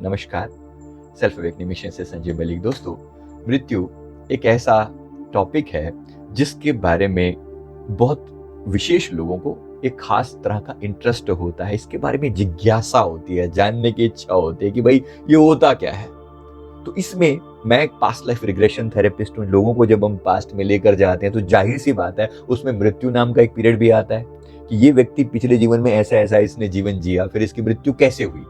नमस्कार। Self awakening mission से संजय मलिक। दोस्तों, मृत्यु एक ऐसा टॉपिक है जिसके बारे में बहुत विशेष लोगों को एक खास तरह का इंटरेस्ट होता है। इसके बारे में जिज्ञासा होती है, जानने की इच्छा होती है कि भाई ये होता क्या है। तो इसमें मैं एक पास्ट लाइफ रिग्रेशन थेरेपिस्ट हूँ। लोगों को जब हम पास्ट में लेकर जाते हैं तो जाहिर सी बात है उसमें मृत्यु नाम का एक पीरियड भी आता है कि ये व्यक्ति पिछले जीवन में ऐसा ऐसा इसने जीवन जिया, फिर इसकी मृत्यु कैसे हुई,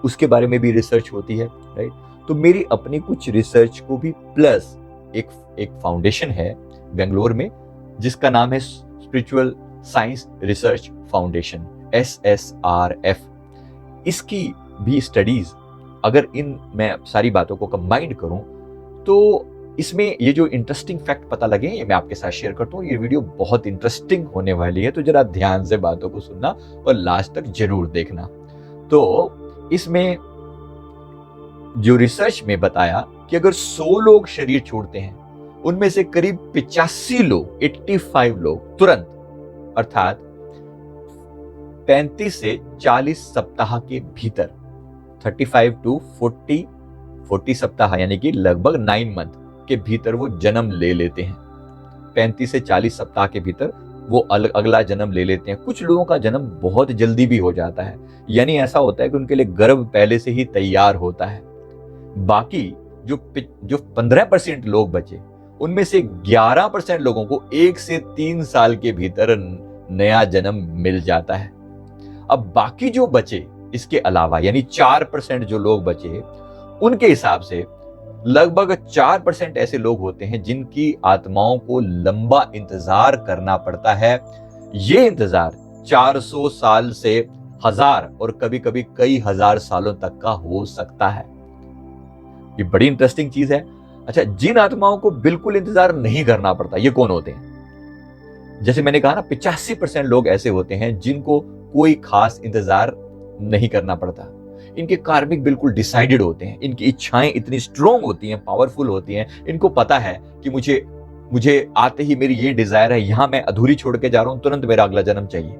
उसके बारे में भी रिसर्च होती है, राइट। तो मेरी अपनी कुछ रिसर्च को भी प्लस एक फाउंडेशन है बेंगलोर में जिसका नाम है spiritual science research foundation, SSRF। इसकी भी स्टडीज अगर इन मैं सारी बातों को कंबाइंड करूं तो इसमें ये जो इंटरेस्टिंग फैक्ट पता लगे ये मैं आपके साथ शेयर करता हूँ। ये वीडियो बहुत इंटरेस्टिंग होने वाली है, तो जरा ध्यान से बातों को सुनना और लास्ट तक जरूर देखना। तो इसमें जो रिसर्च में बताया कि अगर 100 लोग शरीर छोड़ते हैं उनमें से करीब 85 लोग 85 लोग तुरंत अर्थात 35 से 40 सप्ताह के भीतर 35 टू 40 सप्ताह यानी कि लगभग 9 मंथ के भीतर वो जन्म ले लेते हैं। 35 से 40 सप्ताह के भीतर वो अगला जन्म ले लेते हैं। कुछ लोगों का जन्म बहुत जल्दी भी हो जाता है, यानी ऐसा होता है कि उनके लिए गर्भ पहले से ही तैयार होता है। बाकी जो 15% लोग बचे उनमें से 11% लोगों को 1 से 3 साल के भीतर नया जन्म मिल जाता है। अब बाकी जो बचे इसके अलावा यानी 4% जो लोग बचे, उनके हिसाब से लगभग 4% ऐसे लोग होते हैं जिनकी आत्माओं को लंबा इंतजार करना पड़ता है। ये इंतजार 400 साल से 1000 और कभी कभी कई हजार सालों तक का हो सकता है। ये बड़ी इंटरेस्टिंग चीज है। अच्छा, जिन आत्माओं को बिल्कुल इंतजार नहीं करना पड़ता ये कौन होते हैं? जैसे मैंने कहा ना, 85% लोग ऐसे होते हैं जिनको कोई खास इंतजार नहीं करना पड़ता। इनके कार्मिक बिल्कुल डिसाइडेड होते हैं, इनकी इच्छाएं इतनी स्ट्रॉन्ग होती हैं, पावरफुल होती हैं। इनको पता है कि मुझे आते ही मेरी ये डिजायर है, यहां मैं अधूरी छोड़ के जा रहा हूं, तुरंत मेरा अगला जन्म चाहिए।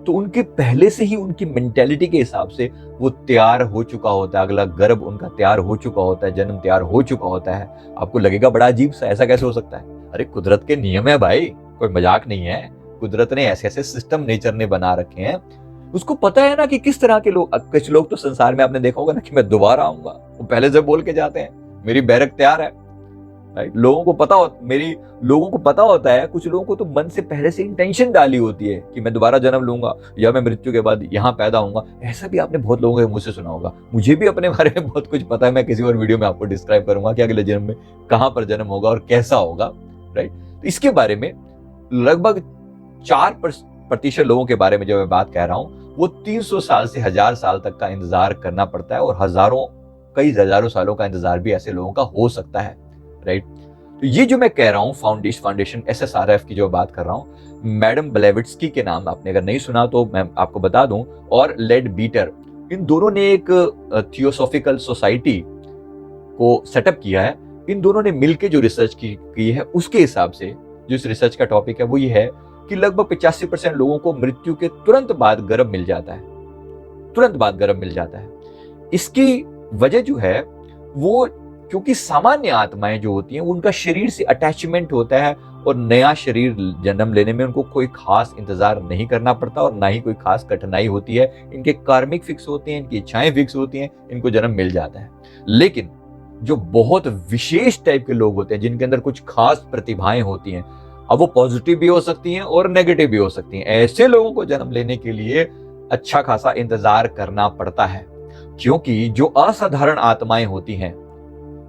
तो उनके पहले से ही उनकी मेंटेलिटी के हिसाब से वो तैयार हो चुका होता है, अगला गर्भ उनका तैयार हो चुका होता है, जन्म तैयार हो चुका होता है। आपको लगेगा बड़ा अजीब सा, ऐसा कैसे हो सकता है? अरे कुदरत के नियम है भाई, कोई मजाक नहीं है। कुदरत ने ऐसे ऐसे सिस्टम नेचर ने बना रखे हैं। उसको पता है ना कि किस तरह के लोग, कुछ लोग तो संसार में आपने देखा होगा ना कि मैं दोबारा आऊंगा, वो पहले से बोल के जाते हैं मेरी बैरक तैयार है, राइट। लोगों को पता होता है, कुछ लोगों को तो मन से पहले से इंटेंशन डाली होती है कि मैं दोबारा जन्म लूंगा या मैं मृत्यु के बाद यहाँ पैदा होऊंगा। ऐसा भी आपने बहुत लोगों के मुंह से सुना होगा। मुझे भी अपने बारे में बहुत कुछ पता है, मैं किसी और वीडियो में आपको डिस्क्राइब करूंगा कि अगले जन्म में कहां पर जन्म होगा और कैसा होगा, राइट। तो इसके बारे में लगभग 4% लोगों के बारे में जो मैं बात कह रहा हूं वो 300 साल से 1000 साल तक का इंतजार करना पड़ता है, और कई हजारों सालों का इंतजार भी ऐसे लोगों का हो सकता है, राइट। तो ये जो मैं कह रहा हूं फाउंडेशन SSRF की जो बात कर रहा हूं, मैडम ब्लेविट्स्की के नाम आपने अगर नहीं सुना तो मैं आपको बता दूं, और लेड बीटर, इन दोनों ने एक थियोसॉफिकल सोसाइटी को सेटअप किया है। इन दोनों ने मिलकर जो रिसर्च की है उसके हिसाब से जो इस रिसर्च का टॉपिक है वो ये है कि लगभग 85% लोगों को मृत्यु के तुरंत बाद गर्भ मिल जाता है। इसकी वजह जो है वो क्योंकि सामान्य आत्माएं जो होती हैं उनका शरीर से अटैचमेंट होता है और नया शरीर जन्म लेने में उनको कोई खास इंतजार नहीं करना पड़ता और ना ही कोई खास कठिनाई होती है। इनके कार्मिक फिक्स होते हैं, इनकी इच्छाएं फिक्स होती हैं, इनको जन्म मिल जाता है। लेकिन जो बहुत विशेष टाइप के लोग होते हैं जिनके अंदर कुछ खास प्रतिभाएं होती हैं, अब वो पॉजिटिव भी हो सकती हैं और नेगेटिव भी हो सकती हैं, ऐसे लोगों को जन्म लेने के लिए अच्छा खासा इंतजार करना पड़ता है। क्योंकि जो असाधारण आत्माएं होती हैं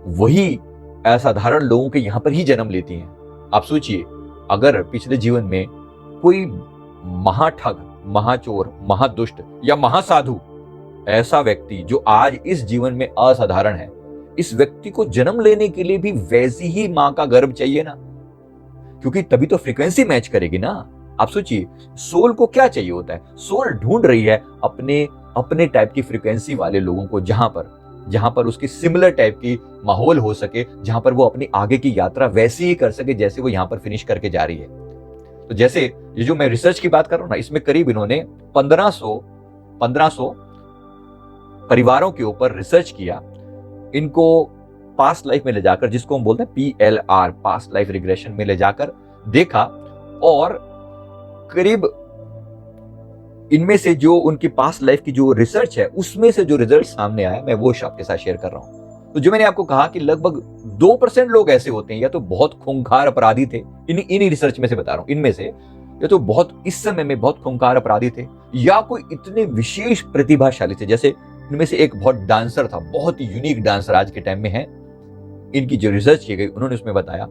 वही असाधारण लोगों के यहां पर ही जन्म लेती हैं। आप सोचिए, अगर पिछले जीवन में कोई महाठग, महाचोर, महादुष्ट या महासाधु ऐसा व्यक्ति जो आज इस जीवन में असाधारण है, इस व्यक्ति को जन्म लेने के लिए भी वैसी ही मां का गर्भ चाहिए ना, क्योंकि तभी तो फ्रीक्वेंसी मैच करेगी ना। आप सोचिए, सोल को क्या चाहिए होता है? सोल ढूंढ रही है अपने टाइप की फ्रीक्वेंसी वाले लोगों को, जहां पर उसकी सिमिलर टाइप की माहौल हो सके, जहां पर वो अपनी आगे की यात्रा वैसे ही कर सके जैसे वो यहां पर फिनिश करके जा रही है। तो जैसे ये जो मैं रिसर्च की बात कर रहा हूं ना, इसमें करीब इन्होंने 1500 परिवारों के ऊपर रिसर्च किया, इनको पास्ट लाइफ में ले जाकर, जिसको हम बोलते हैं PLR, पास्ट लाइफ रिग्रेशन में ले जाकर देखा, और करीब इनमें से जो उनकी पास्ट लाइफ की जो रिसर्च है उसमें से जो रिजल्ट सामने आया, मैं वो आपके साथ शेयर कर रहा हूं। तो जो मैंने आपको कहा कि लगभग 2% लोग ऐसे होते हैं या तो बहुत खूंखार अपराधी थे, इन्हीं रिसर्च में से बता रहा हूं, इनमें से या तो बहुत इस समय में बहुत खूंखार अपराधी थे, या कोई इतने विशेष प्रतिभाशाली थे। जैसे इनमें से एक बहुत डांसर था, बहुत ही यूनिक डांसर आज के टाइम में है, इनकी जो रिसर्च की गई उन्होंने उसमें बताया।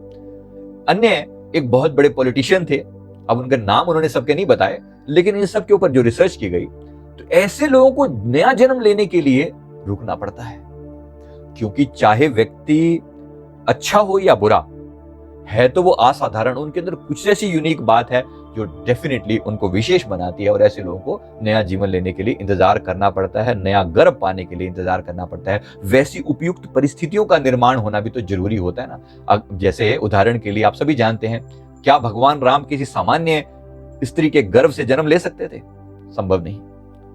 अन्य एक बहुत बड़े पॉलिटिशियन थे, अब उनका नाम उन्होंने सबके नहीं बताए, लेकिन इन सब के ऊपर जो रिसर्च की गई, तो ऐसे लोगों को नया जन्म लेने के लिए रुकना पड़ता है, क्योंकि चाहे व्यक्ति अच्छा हो या बुरा है, तो वो असाधारण, उनके अंदर कुछ ऐसी यूनिक बात है जो डेफिनेटली उनको विशेष बनाती है, और ऐसे लोगों को नया जीवन लेने के लिए इंतजार करना पड़ता है, नया गर्भ पाने के लिए इंतजार करना पड़ता है। वैसी उपयुक्त परिस्थितियों का निर्माण होना भी तो जरूरी होता है ना। जैसे उदाहरण के लिए आप सभी जानते हैं, क्या भगवान राम किसी सामान्य स्त्री के गर्भ से जन्म ले सकते थे? संभव नहीं।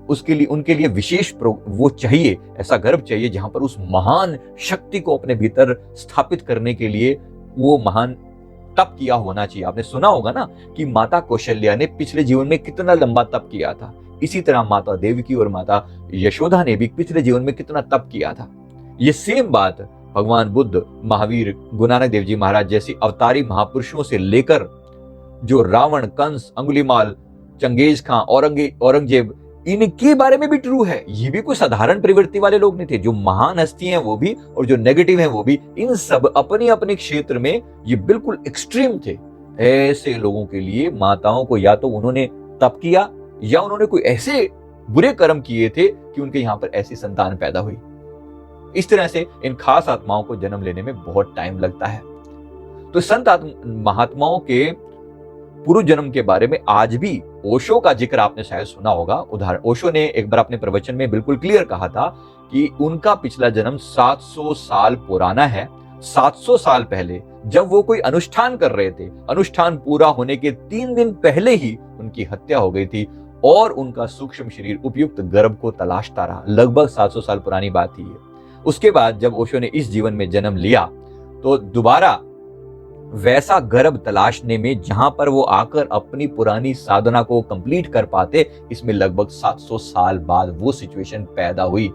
उसके लिए उनके लिए विशेष वो चाहिए, ऐसा गर्भ चाहिए जहां पर उस महान शक्ति को अपने भीतर स्थापित करने के लिए वो महान तप किया होना चाहिए। आपने सुना होगा ना कि माता कौशल्या ने पिछले जीवन में कितना लंबा तप किया था, इसी तरह माता देवकी और माता यशोदा ने भी पिछले जीवन में कितना तप किया था। ये सेम बात भगवान बुद्ध, महावीर, गुरु नानक देव जी महाराज जैसी अवतारी महापुरुषों से लेकर जो रावण, कंस, अंगुलीमाल, चंगेज खां, औरंगजेब, इनके बारे में भी ट्रू है। ये भी कोई साधारण प्रवृत्ति वाले लोग नहीं थे। जो महान हस्ती हैं वो भी और जो नेगेटिव हैं वो भी, इन सब अपने अपने क्षेत्र में ये बिल्कुल एक्सट्रीम थे। ऐसे लोगों के लिए माताओं को या तो उन्होंने तप किया या उन्होंने कोई ऐसे बुरे कर्म किए थे कि उनके यहां पर ऐसी संतान पैदा हुई। इस तरह से इन खास आत्माओं को जन्म लेने में बहुत टाइम लगता है। तो संत महात्माओं के पूर्व जन्म के बारे में आज भी ओशो का जिक्र आपने शायद सुना होगा। उदाहरण, ओशो ने एक बार अपने प्रवचन में बिल्कुल क्लियर कहा था कि उनका पिछला जन्म 700 साल पुराना है। 700 साल पहले जब वो कोई अनुष्ठान कर रहे थे, अनुष्ठान पूरा होने के 3 दिन पहले ही उनकी हत्या हो गई थी और उनका सूक्ष्म शरीर उपयुक्त गर्भ को तलाशता रहा। लगभग 700 साल पुरानी बात थी ये। उसके बाद जब ओशो ने इस जीवन में जन्म लिया तो दोबारा वैसा गर्भ तलाशने में जहां पर वो आकर अपनी पुरानी साधना को कंप्लीट कर पाते, इसमें लगभग 700 साल बाद वो सिचुएशन पैदा हुई।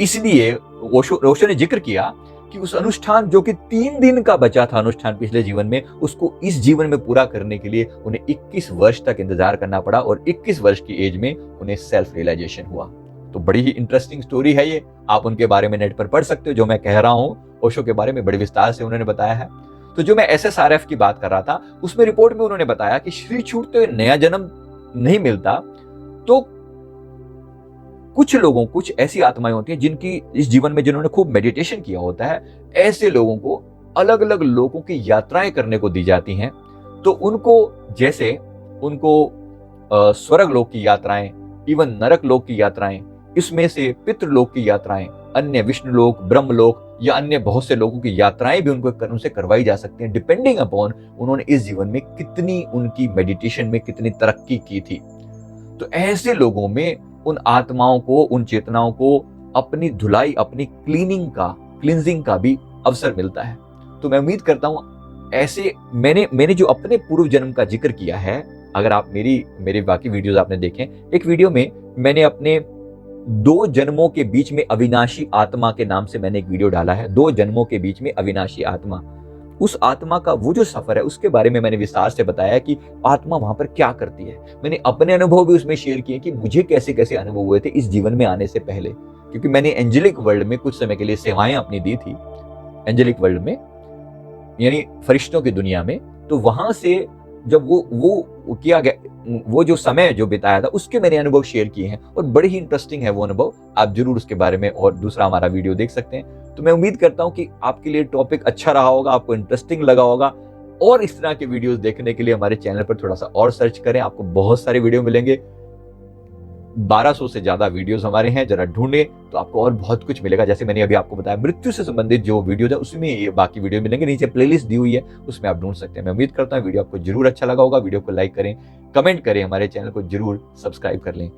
इसलिए ओशो ने जिक्र किया कि उस अनुष्ठान जो कि 3 दिन का बचा था अनुष्ठान पिछले जीवन में, उसको इस जीवन में पूरा करने के लिए उन्हें 21 वर्ष तक इंतजार करना पड़ा और 21 वर्ष की एज में उन्हें सेल्फ रियलाइजेशन हुआ। तो बड़ी ही इंटरेस्टिंग स्टोरी है ये। आप उनके बारे में नेट पर पढ़ सकते हो। जो मैं कह रहा हूं ओशो के बारे में बड़े विस्तार से उन्होंने बताया है। तो जो मैं SSRF की बात कर रहा था, उसमें रिपोर्ट में उन्होंने बताया कि शरीर छूटते हुए नया जन्म नहीं मिलता, तो कुछ लोगों, कुछ ऐसी आत्माएं होती हैं जिनकी इस जीवन में जिन्होंने खूब मेडिटेशन किया होता है, ऐसे लोगों को अलग अलग लोगों की यात्राएं करने को दी जाती हैं। तो उनको, जैसे उनको स्वर्ग लोक की यात्राएं, इवन नरक लोक की यात्राएं, इसमें से पितृलोक की यात्राएं, अन्य विष्णु लोक, ब्रह्म लोक या अन्य बहुत से लोगों की यात्राएं भी उनसे करवाई जा सकती हैं, डिपेंडिंग अपॉन उन्होंने इस जीवन में कितनी, उनकी मेडिटेशन में कितनी तरक्की की थी। तो ऐसे लोगों में उन आत्माओं को, उन चेतनाओं को अपनी धुलाई, अपनी क्लींजिंग का भी अवसर मिलता है। तो मैं उम्मीद करता हूं ऐसे मैंने जो अपने पूर्व जन्म का जिक्र किया है, अगर आप मेरे बाकी वीडियोस आपने देखे, एक वीडियो में मैंने अपने 2 जन्मों के बीच में अविनाशी आत्मा के नाम से मैंने एक वीडियो डाला है। 2 जन्मों के बीच में अविनाशी आत्मा, उस आत्मा का वो जो सफर है उसके बारे में मैंने विस्तार से बताया कि आत्मा वहां पर क्या करती है। मैंने अपने अनुभव भी उसमें शेयर किए कि मुझे कैसे कैसे अनुभव हुए थे इस जीवन में आने से पहले, क्योंकि मैंने एंजेलिक वर्ल्ड में कुछ समय के लिए सेवाएं अपनी दी थी, एंजेलिक वर्ल्ड में यानी फरिश्तों की दुनिया में। तो वहां से जब वो किया गया, वो जो समय जो बिताया था उसके मैंने अनुभव शेयर किए हैं और बड़े ही इंटरेस्टिंग है वो अनुभव। आप जरूर उसके बारे में और दूसरा हमारा वीडियो देख सकते हैं। तो मैं उम्मीद करता हूं कि आपके लिए टॉपिक अच्छा रहा होगा, आपको इंटरेस्टिंग लगा होगा। और इस तरह के वीडियोस देखने के लिए हमारे चैनल पर थोड़ा सा और सर्च करें, आपको बहुत सारे वीडियो मिलेंगे। 1200 से ज्यादा वीडियोस हमारे हैं, जरा ढूंढे तो आपको और बहुत कुछ मिलेगा। जैसे मैंने अभी आपको बताया मृत्यु से संबंधित जो वीडियो है उसमें ये बाकी वीडियो मिलेंगे, नीचे प्लेलिस्ट दी हुई है, उसमें आप ढूंढ सकते हैं। मैं उम्मीद करता हूँ वीडियो आपको जरूर अच्छा लगा होगा। वीडियो को लाइक करें, कमेंट करें, हमारे चैनल को जरूर सब्सक्राइब कर लें।